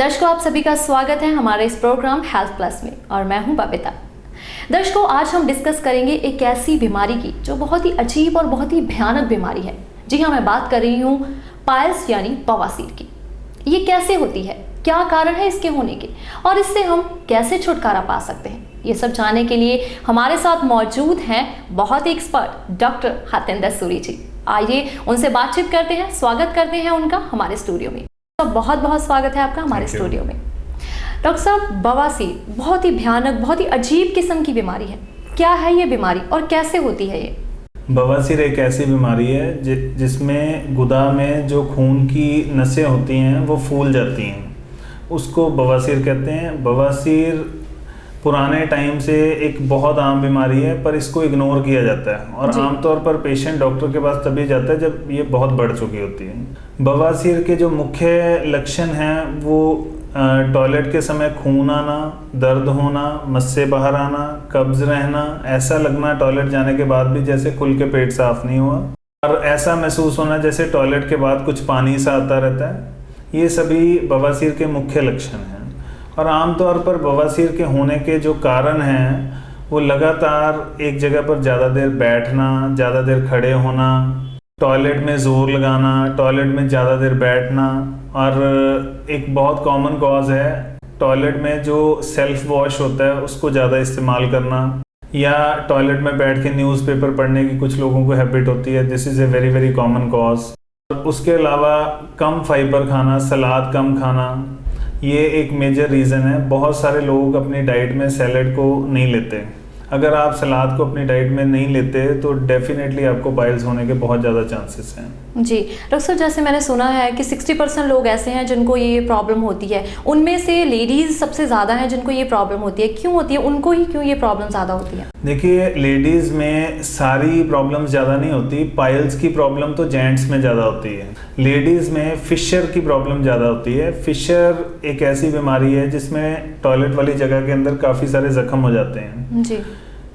दर्शकों, आप सभी का स्वागत है हमारे इस प्रोग्राम हेल्थ प्लस में और मैं हूं बबीता। दर्शकों, आज हम डिस्कस करेंगे एक ऐसी बीमारी की जो बहुत ही अजीब और बहुत ही भयानक बीमारी है। जी हाँ, मैं बात कर रही हूँ पाइल्स यानी बवासीर की। ये कैसे होती है, क्या कारण है इसके होने के और इससे हम कैसे छुटकारा पा सकते हैं, ये सब जानने के लिए हमारे साथ मौजूद हैं बहुत ही एक्सपर्ट डॉक्टर हतेंद्र सूरी जी। आइए उनसे बातचीत करते हैं, स्वागत करते हैं उनका हमारे स्टूडियो में। बहुत बहुत स्वागत है आपका हमारे स्टूडियो में। डॉक्टर साहब, बवासीर बहुत ही भयानक, बहुत ही अजीब किस्म की बीमारी है। क्या है ये बीमारी और कैसे होती है ये? बवासीर एक ऐसी बीमारी है जिसमें गुदा में जो खून की नसें होती हैं वो फूल जाती हैं, उसको बवासीर कहते हैं। बवासीर पुराने टाइम से एक बहुत आम बीमारी है, पर इसको इग्नोर किया जाता है और आमतौर पर पेशेंट डॉक्टर के पास तभी जाता है जब ये बहुत बढ़ चुकी होती है। बवासीर के जो मुख्य लक्षण हैं वो टॉयलेट के समय खून आना, दर्द होना, मस्से बाहर आना, कब्ज रहना, ऐसा लगना टॉयलेट जाने के बाद भी जैसे खुल के पेट साफ नहीं हुआ, और ऐसा महसूस होना जैसे टॉयलेट के बाद कुछ पानी सा आता रहता है। ये सभी बवासीर के मुख्य लक्षण हैं। और आमतौर पर बवासीर के होने के जो कारण हैं वो लगातार एक जगह पर ज़्यादा देर बैठना, ज़्यादा देर खड़े होना, टॉयलेट में ज़ोर लगाना, टॉयलेट में ज़्यादा देर बैठना, और एक बहुत कॉमन कॉज है टॉयलेट में जो सेल्फ वॉश होता है उसको ज़्यादा इस्तेमाल करना, या टॉयलेट में बैठ के न्यूज़पेपर पढ़ने की कुछ लोगों को हैबिट होती है। This is a very very common cause. उसके अलावा कम फाइबर खाना, सलाद कम खाना, ये एक मेजर रीज़न है। बहुत सारे लोग अपनी डाइट में सैलड को नहीं लेते। अगर आप सलाद को अपनी डाइट में नहीं लेते तो डेफिनेटली आपको पाइल्स होने के बहुत ज़्यादा चांसेस हैं। जी डॉक्टर साहब, जैसे मैंने सुना है कि 60% लोग ऐसे हैं जिनको ये प्रॉब्लम होती है, उनमें से लेडीज़ सबसे ज़्यादा हैं जिनको ये प्रॉब्लम होती है। क्यों होती है, उनको ही क्यों ये प्रॉब्लम ज़्यादा होती है? देखिए, लेडीज़ में सारी प्रॉब्लम ज़्यादा नहीं होती। पाइल्स की प्रॉब्लम तो जेंट्स में ज़्यादा होती है। लेडीज़ में फिशर की प्रॉब्लम ज़्यादा होती है। फिशर एक ऐसी बीमारी है जिसमें टॉयलेट वाली जगह के अंदर काफ़ी सारे जख्म हो जाते हैं। जी।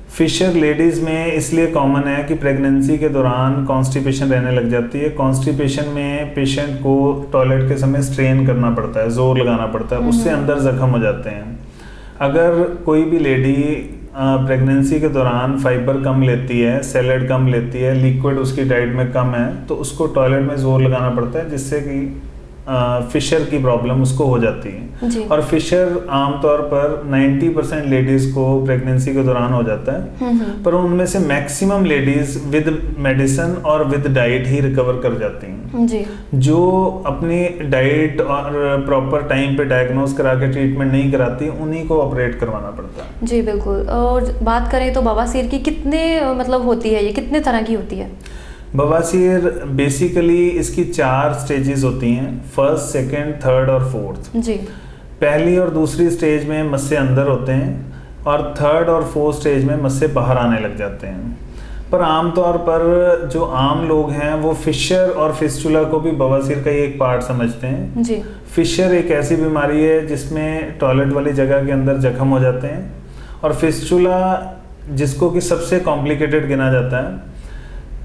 फिशर लेडीज़ में इसलिए कॉमन है कि प्रेगनेंसी के दौरान कॉन्स्टिपेशन रहने लग जाती है। कॉन्स्टिपेशन में पेशेंट को टॉयलेट के समय स्ट्रेन करना पड़ता है, जोर लगाना पड़ता है, उससे अंदर जख्म हो जाते हैं। अगर कोई भी लेडी प्रेगनेंसी के दौरान फाइबर कम लेती है, सैलड कम लेती है, लिक्विड उसकी डाइट में कम है, तो उसको टॉयलेट में जोर लगाना पड़ता है, जिससे कि फिशर की प्रॉब्लम उसको हो जाती है। और फिशर आमतौर पर 90% लेडीज को प्रेगनेंसी के दौरान हो जाता है, पर उनमें से मैक्सिमम लेडीज विद मेडिसिन और विद डाइट ही रिकवर कर जाती हैं। जी। जो अपनी डाइट और प्रॉपर टाइम पे डायग्नोज करा के ट्रीटमेंट नहीं कराती, उन्हीं को ऑपरेट करवाना पड़ता है। जी बिल्कुल। और बात करें तो बवासीर की कितने होती है, ये कितने तरह की होती है? बवासीर बेसिकली इसकी 4 स्टेजेस होती हैं, फर्स्ट, सेकंड, थर्ड और फोर्थ। जी। पहली और दूसरी स्टेज में मस्से अंदर होते हैं और थर्ड और फोर्थ स्टेज में मस्से बाहर आने लग जाते हैं। पर आमतौर पर जो आम लोग हैं वो फिशर और फिस्टुला को भी बवासीर का ही एक पार्ट समझते हैं। जी। फिशर एक ऐसी बीमारी है जिसमें टॉयलेट वाली जगह के अंदर जख्म हो जाते हैं, और फिस्टुला जिसको कि सबसे कॉम्प्लिकेटेड गिना जाता है।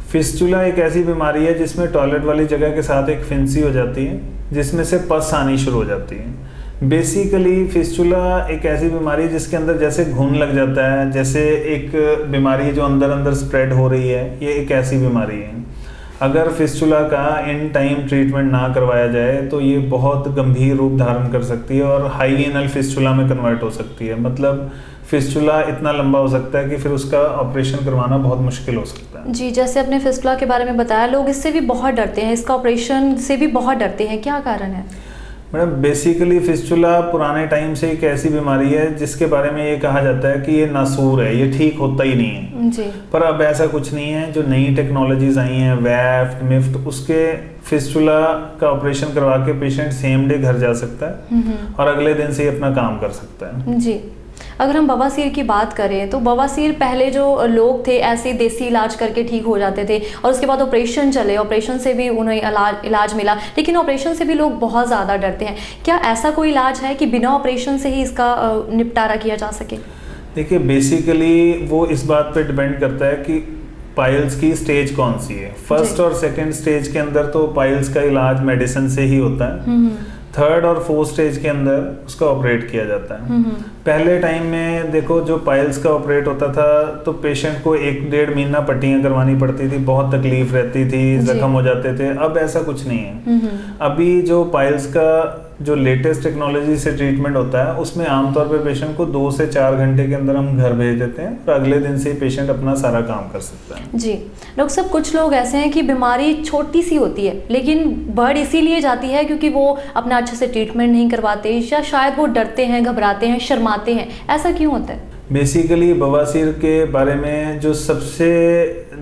फिस्टुला एक ऐसी बीमारी है जिसमें टॉयलेट वाली जगह के साथ एक फिंसी हो जाती है, जिसमें से पस आनी शुरू हो जाती है। बेसिकली फिस्टुला एक ऐसी बीमारी है जिसके अंदर जैसे घुन लग जाता है, जैसे एक बीमारी जो अंदर अंदर स्प्रेड हो रही है, ये एक ऐसी बीमारी है। अगर फिस्टुला का इन टाइम ट्रीटमेंट ना करवाया जाए तो ये बहुत गंभीर रूप धारण कर सकती है और हाई एनल फिस्टुला में कन्वर्ट हो सकती है। मतलब फिस्टुला इतना लंबा हो सकता है कि फिर उसका ऑपरेशन करवाना बहुत मुश्किल हो सकता है। जी, जैसे आपने फिस्टुला के बारे में बताया, लोग इससे भी बहुत डरते हैं, इसका ऑपरेशन से भी बहुत डरते हैं, क्या कारण है? मैडम, बेसिकली फिस्टुला पुराने टाइम से एक ऐसी बीमारी है जिसके बारे में ये कहा जाता है कि ये नासूर है, ये ठीक होता ही नहीं है। जी। पर अब ऐसा कुछ नहीं है। जो नई टेक्नोलॉजीज आई हैं, वेफ्ट, मिफ्ट, उसके फिस्टुला का ऑपरेशन करवा के पेशेंट सेम डे घर जा सकता है और अगले दिन से ही अपना काम कर सकता है। जी। अगर हम बवासीर की बात करें तो बवासीर पहले जो लोग थे ऐसे देसी इलाज करके ठीक हो जाते थे, और उसके बाद ऑपरेशन चले, ऑपरेशन से भी उन्हें इलाज मिला, लेकिन ऑपरेशन से भी लोग बहुत ज़्यादा डरते हैं। क्या ऐसा कोई इलाज है कि बिना ऑपरेशन से ही इसका निपटारा किया जा सके? देखिए, बेसिकली वो इस बात पे डिपेंड करता है कि पाइल्स की स्टेज कौन सी है। फर्स्ट और सेकेंड स्टेज के अंदर तो पाइल्स का इलाज मेडिसिन से ही होता है। 3rd और 4th स्टेज के अंदर उसका ऑपरेट किया जाता है। पहले टाइम में देखो जो पाइल्स का ऑपरेट होता था तो पेशेंट को 1-1.5 महीना पट्टियां करवानी पड़ती थी, बहुत तकलीफ रहती थी, जख्म हो जाते थे। अब ऐसा कुछ नहीं है। अभी जो पाइल्स का जो लेटेस्ट टेक्नोलॉजी से ट्रीटमेंट होता है उसमें आमतौर पे पेशेंट को 2 से 4 घंटे के अंदर हम घर भेज देते हैं और अगले दिन से ही पेशेंट अपना सारा काम कर सकता है। जी डॉक्टर साहब, कुछ लोग ऐसे हैं कि बीमारी छोटी सी होती है लेकिन बढ़ इसीलिए जाती है क्योंकि वो अपना अच्छे से ट्रीटमेंट नहीं करवाते या शायद वो डरते हैं, घबराते हैं, शर्माते हैं। ऐसा क्यों होता है? बेसिकली बवासीर के बारे में जो सबसे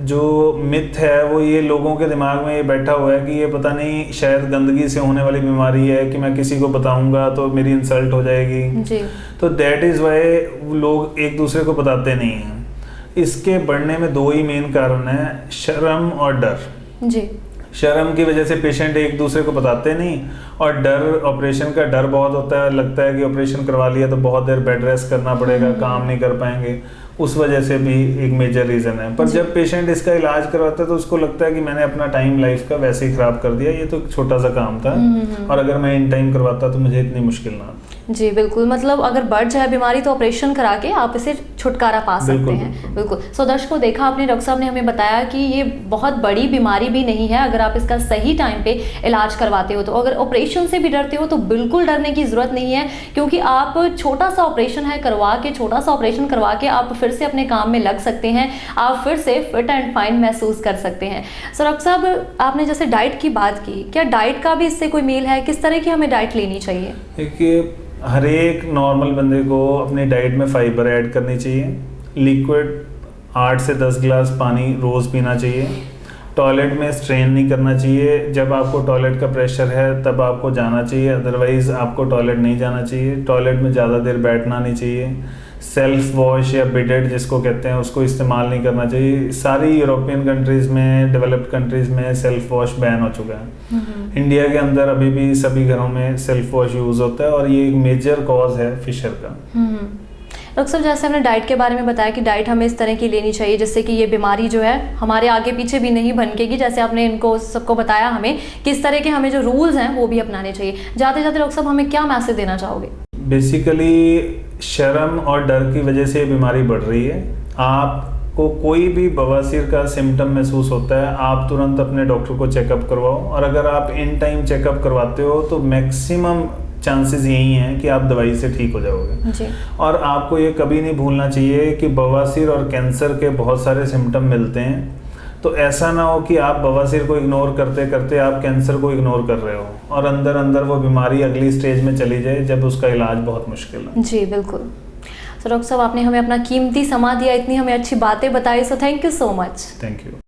जो मिथ है वो ये लोगों के दिमाग में ये बैठा हुआ है कि ये पता नहीं शायद गंदगी से होने वाली बीमारी है कि मैं किसी को बताऊंगा तो मेरी इंसल्ट हो जाएगी जी। तो दैट इज़ वाई लोग एक दूसरे को बताते नहीं हैं। इसके बढ़ने में 2 ही मेन कारण है, शर्म और डर जी। शर्म की वजह से पेशेंट एक दूसरे को बताते नहीं और डर, ऑपरेशन का डर बहुत होता है, लगता है कि ऑपरेशन करवा लिया तो बहुत देर बेड रेस्ट करना पड़ेगा, काम नहीं कर पाएंगे, उस वजह से भी एक मेजर रीज़न है। पर जब पेशेंट इसका इलाज करवाता है तो उसको लगता है कि मैंने अपना टाइम लाइफ का वैसे ही खराब कर दिया, ये तो छोटा सा काम था और अगर मैं इन टाइम करवाता तो मुझे इतनी मुश्किल ना आती। जी बिल्कुल, मतलब अगर बढ़ जाए बीमारी तो ऑपरेशन करा के आप इसे छुटकारा पा सकते हैं। बिल्कुल। सो दर्शकों, देखा आपने, डॉक्टर साहब ने हमें बताया कि ये बहुत बड़ी बीमारी भी नहीं है अगर आप इसका सही टाइम पे इलाज करवाते हो तो। अगर ऑपरेशन से भी डरते हो तो बिल्कुल डरने की ज़रूरत नहीं है क्योंकि आप छोटा सा ऑपरेशन है करवा के, छोटा सा ऑपरेशन करवा के आप फिर से अपने काम में लग सकते हैं, आप फिर से फिट एंड फाइन महसूस कर सकते हैं। सो डॉक्टर साहब, आपने जैसे डाइट की बात की, क्या डाइट का भी इससे कोई मेल है? किस तरह की हमें डाइट लेनी चाहिए? देखिए, हर एक नॉर्मल बंदे को अपनी डाइट में फाइबर ऐड करनी चाहिए, लिक्विड 8 से 10 गिलास पानी रोज़ पीना चाहिए, टॉयलेट में स्ट्रेन नहीं करना चाहिए, जब आपको टॉयलेट का प्रेशर है तब आपको जाना चाहिए, अदरवाइज़ आपको टॉयलेट नहीं जाना चाहिए, टॉयलेट में ज़्यादा देर बैठना नहीं चाहिए, सेल्फ वॉश या बिडेड जिसको कहते हैं उसको इस्तेमाल नहीं करना चाहिए। सारी यूरोपियन कंट्रीज़ में, डेवलप्ड कंट्रीज़ में सेल्फ वॉश बैन हो चुका है। इंडिया के अंदर अभी भी सभी घरों में सेल्फ वॉश यूज़ होता है और ये एक मेजर कॉज है फिशर का। डॉक्टर साहब, जैसे हमने डाइट के बारे में बताया कि डाइट हमें इस तरह की लेनी चाहिए जिससे कि ये बीमारी जो है हमारे आगे पीछे भी नहीं भनकेगी, जैसे आपने इनको सबको बताया हमें किस तरह के हमें जो रूल्स हैं वो भी अपनाने चाहिए। जाते जाते डॉक्टर साहब हमें क्या मैसेज देना चाहोगे? बेसिकली शर्म और डर की वजह से ये बीमारी बढ़ रही है। आपको कोई भी बवासीर का सिम्टम महसूस होता है, आप तुरंत अपने डॉक्टर को चेकअप करवाओ और अगर आप इन टाइम चेकअप करवाते हो तो मैक्सिमम चांसेस यही हैं कि आप दवाई से ठीक हो जाओगे जी। और आपको ये कभी नहीं भूलना चाहिए कि बवासीर और कैंसर के बहुत सारे सिम्टम मिलते हैं, तो ऐसा ना हो कि आप बवासीर को इग्नोर करते करते आप कैंसर को इग्नोर कर रहे हो और अंदर अंदर वो बीमारी अगली स्टेज में चली जाए जब उसका इलाज बहुत मुश्किल है। जी बिल्कुल। तो डॉक्टर साहब, आपने हमें अपना कीमती समय दिया, इतनी हमें अच्छी बातें बताई, so thank you so much. Thank you.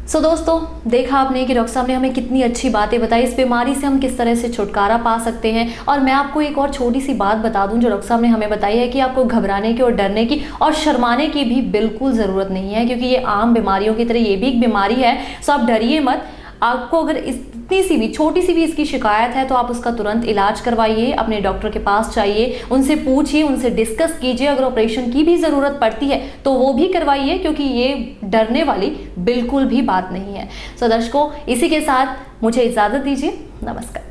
So दोस्तों, देखा आपने कि डॉक्टर साहब ने हमें कितनी अच्छी बातें बताई, इस बीमारी से हम किस तरह से छुटकारा पा सकते हैं। और मैं आपको एक और छोटी सी बात बता दूं जो डॉक्टर साहब ने हमें बताई है कि आपको घबराने की और डरने की और शर्माने की भी बिल्कुल ज़रूरत नहीं है क्योंकि ये आम बीमारियों की तरह ये भी एक बीमारी है। सो आप डरिए मत। आपको अगर इतनी सी भी, छोटी सी भी इसकी शिकायत है तो आप उसका तुरंत इलाज करवाइए, अपने डॉक्टर के पास जाइए, उनसे पूछिए, उनसे डिस्कस कीजिए। अगर ऑपरेशन की भी ज़रूरत पड़ती है तो वो भी करवाइए क्योंकि ये डरने वाली बिल्कुल भी बात नहीं है। सो दर्शकों, इसी के साथ मुझे इजाज़त दीजिए। नमस्कार।